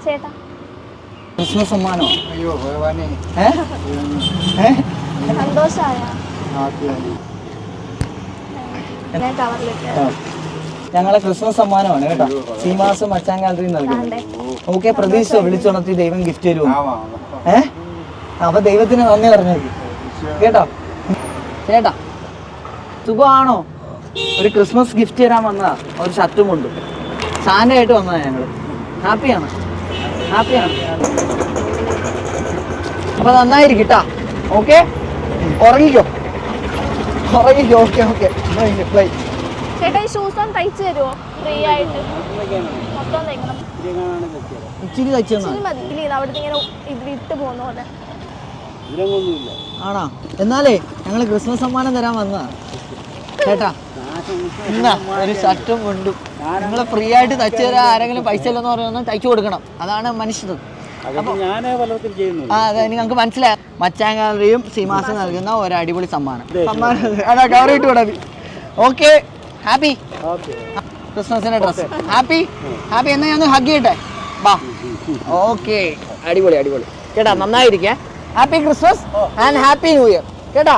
ചേട്ടാ ക്രിസ്മസ് സമ്മാനോ? അയ്യോ ഭഗവാനെ, സന്തോഷമായ ഞങ്ങളെ ക്രിസ്മസ് സമ്മാനമാണ് കേട്ടോ. സീമാസും മച്ചാൻ ഗാലറിയും നൽകുന്നത്. ഓക്കെ, പ്രതീക്ഷ വിളിച്ചുണർത്തി ദൈവം ഗിഫ്റ്റ് തരുമോ? അപ്പൊ ദൈവത്തിന് നന്ദി പറഞ്ഞത് കേട്ടോ. ചേട്ടാ സുഖമാണോ? ഒരു ക്രിസ്മസ് ഗിഫ്റ്റ് തരാൻ വന്നതാ, ഒരു ഷർട്ടും കൊണ്ടു സാൻഡേ ആയിട്ട് വന്നതാ ഞങ്ങള്. ഹാപ്പിയാണ്? അപ്പൊ നന്നായിരിക്കട്ടാ. ഓക്കെ, ഉറങ്ങിക്കോ. ഓക്കെ. ചേട്ടാ ഈ ഷൂസ് ഒന്ന് തയ്ച്ചു തരുമോ ഫ്രീ ആയിട്ട്? മൊത്തം തയ്ക്കണം. ഇച്ചിരി തയ്ച്ചു മതി. അവിടുത്തെ ഇങ്ങനെ വിട്ട് പോകുന്ന പോലെ ആണോ? എന്നാലേ ഞങ്ങള് ക്രിസ്മസ് സമ്മാനം തരാൻ വന്നതാ ചേട്ടാ. എന്നാ ഒരു ഷർട്ടും കൊണ്ടും നിങ്ങള് ഫ്രീ ആയിട്ട് തയ്ച്ചു തരാൻ ആരെങ്കിലും പൈസ ഇല്ലെന്ന് പറയുന്ന തയ്ച്ചു കൊടുക്കണം. അതാണ് മനുഷ്യത്വം. അതെ, നിങ്ങൾക്ക് മനസ്സിലായി. മച്ചാൻ ഗാലറിയും സീമാസും നൽകുന്ന ഒരു അടിപൊളി സമ്മാനം. അതാ കവറിട്ട് വിടാം. ഓക്കെ, ഹാപ്പി ക്രിസ്മസിന്റെ ഡ്രസ്. ഹാപ്പി എന്നാ ഞാൻ ഹഗ് ചെയ്യട്ടെ. വാ. ഓക്കെ, അടിപൊളി കേട്ടാ. നന്നായിരിക്കേ. Happy Christmas and happy New Year കേട്ടോ.